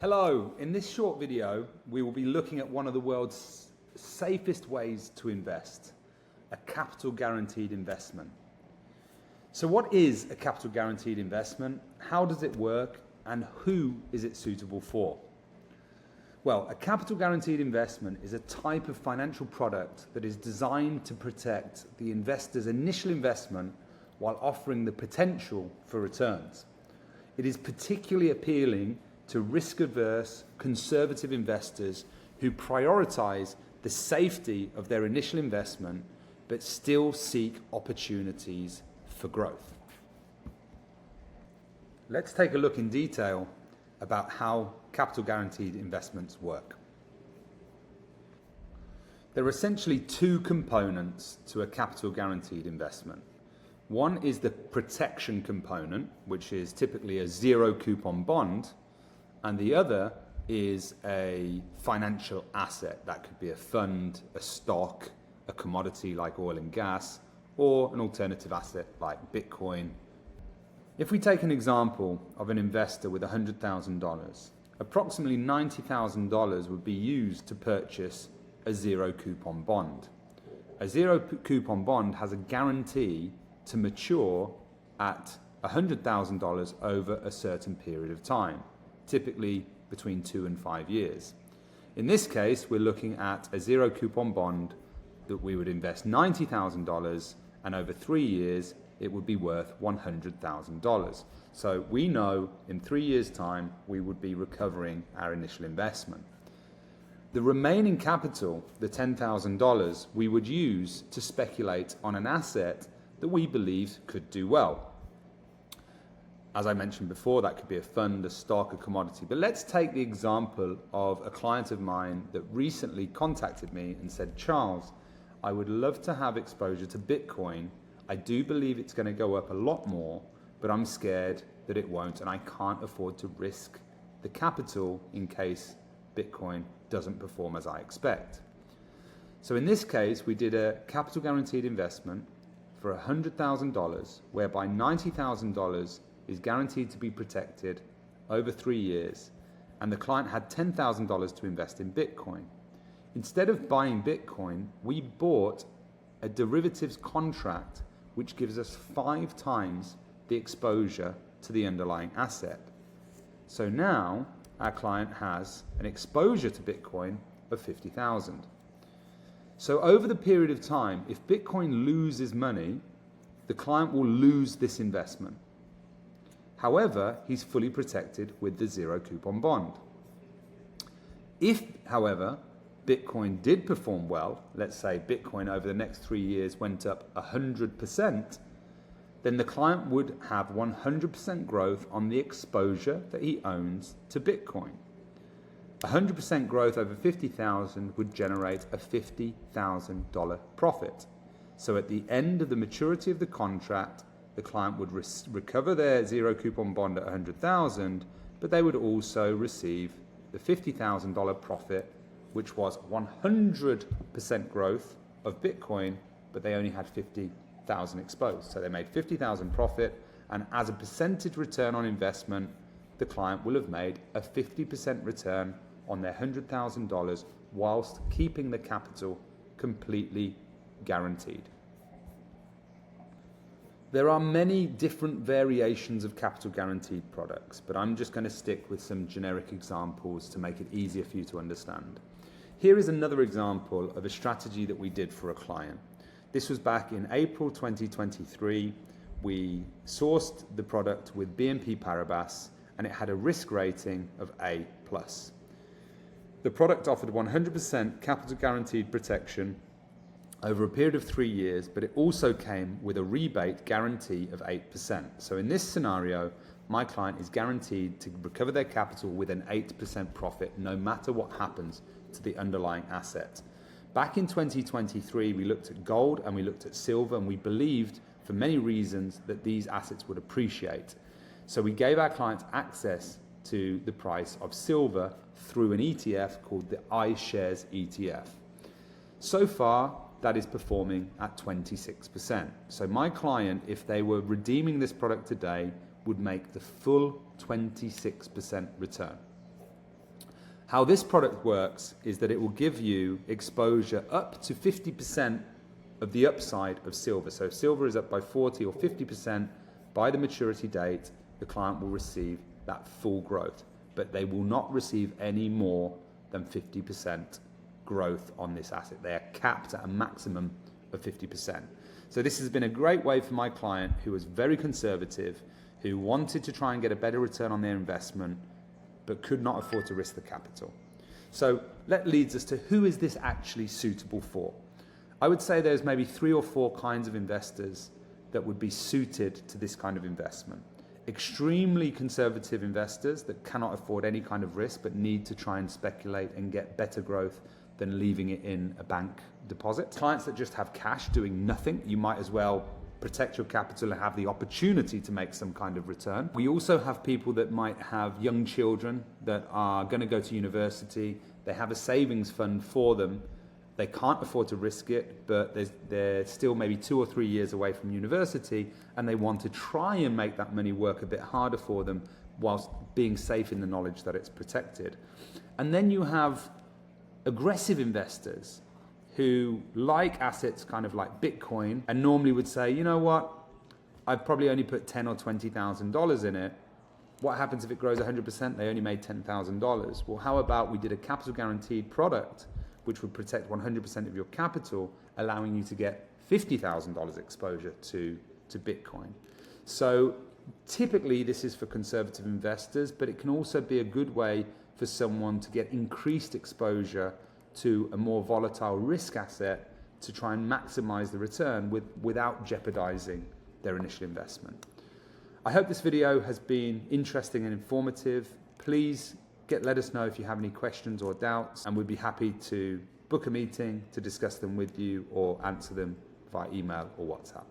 Hello, in this short video we will be looking at one of the world's safest ways to invest, a capital guaranteed investment. So what is a capital guaranteed investment? How does it work and who is it suitable for? Well, a capital guaranteed investment is a type of financial product that is designed to protect the investor's initial investment while offering the potential for returns. It is particularly appealing to risk-averse, conservative investors who prioritize the safety of their initial investment but still seek opportunities for growth. Let's take a look in detail about how capital guaranteed investments work. There are essentially two components to a capital guaranteed investment. One is the protection component, which is typically a zero coupon bond, and the other is a financial asset. That could be a fund, a stock, a commodity like oil and gas, or an alternative asset like Bitcoin. If we take an example of an investor with $100,000, approximately $90,000 would be used to purchase a zero coupon bond. A zero coupon bond has a guarantee to mature at $100,000 over a certain period of time, typically between 2 and 5 years. In this case, we're looking at a zero coupon bond that we would invest $90,000, and over 3 years it would be worth $100,000. So we know in 3 years' time we would be recovering our initial investment. The remaining capital, the $10,000, we would use to speculate on an asset that we believe could do well. As I mentioned before, that could be a fund, a stock, a commodity. But let's take the example of a client of mine that recently contacted me and said, Charles, I would love to have exposure to Bitcoin. I do believe it's going to go up a lot more, but I'm scared that it won't, and I can't afford to risk the capital in case Bitcoin doesn't perform as I expect. So in this case, we did a capital guaranteed investment for $100,000, whereby $90,000 is guaranteed to be protected over 3 years, and the client had $10,000 to invest in Bitcoin. Instead of buying Bitcoin, we bought a derivatives contract which gives us 5 times the exposure to the underlying asset. So now our client has an exposure to Bitcoin of $50,000. So over the period of time, if Bitcoin loses money, the client will lose this investment. However, he's fully protected with the zero coupon bond. If, however, Bitcoin did perform well, let's say Bitcoin over the next 3 years went up 100%, then the client would have 100% growth on the exposure that he owns to Bitcoin. 100% growth over 50,000 would generate a $50,000 profit. So at the end of the maturity of the contract, the client would recover their zero coupon bond at 100,000, but they would also receive the $50,000 profit, which was 100% growth of Bitcoin, but they only had 50,000 exposed. So they made 50,000 profit, and as a percentage return on investment, the client will have made a 50% return on their $100,000 whilst keeping the capital completely guaranteed. There are many different variations of capital guaranteed products, but I'm just going to stick with some generic examples to make it easier for you to understand. Here is another example of a strategy that we did for a client. This was back in April 2023. We sourced the product with BNP Paribas, and it had a risk rating of A+. The product offered 100% capital guaranteed protection over a period of 3 years, but it also came with a rebate guarantee of 8%. So in this scenario, my client is guaranteed to recover their capital with an 8% profit, no matter what happens to the underlying asset. Back in 2023, we looked at gold and we looked at silver, and we believed for many reasons that these assets would appreciate. So we gave our clients access to the price of silver through an ETF called the iShares ETF. So far, that is performing at 26%. So my client, if they were redeeming this product today, would make the full 26% return. How this product works is that it will give you exposure up to 50% of the upside of silver. So if silver is up by 40 or 50% by the maturity date, the client will receive that full growth, but they will not receive any more than 50% growth on this asset. They are capped at a maximum of 50%. So this has been a great way for my client who was very conservative, who wanted to try and get a better return on their investment, but could not afford to risk the capital. So that leads us to who is this actually suitable for? I would say there's maybe 3 or 4 kinds of investors that would be suited to this kind of investment. Extremely conservative investors that cannot afford any kind of risk but need to try and speculate and get better growth than leaving it in a bank deposit. Clients that just have cash doing nothing, you might as well protect your capital and have the opportunity to make some kind of return. We also have people that might have young children that are going to go to university. They have a savings fund for them. They can't afford to risk it, but they're still maybe 2 or 3 years away from university, and they want to try and make that money work a bit harder for them whilst being safe in the knowledge that it's protected. And then you have aggressive investors who like assets kind of like Bitcoin and normally would say, you know what, I've probably only put $10,000 or $20,000 in it. What happens if it grows 100%? They only made $10,000. Well, how about we did a capital guaranteed product which would protect 100% of your capital, allowing you to get $50,000 exposure to Bitcoin. So typically this is for conservative investors, but it can also be a good way for someone to get increased exposure to a more volatile risk asset to try and maximize the return without jeopardizing their initial investment. I hope this video has been interesting and informative. Please let us know if you have any questions or doubts, and we'd be happy to book a meeting to discuss them with you or answer them via email or WhatsApp.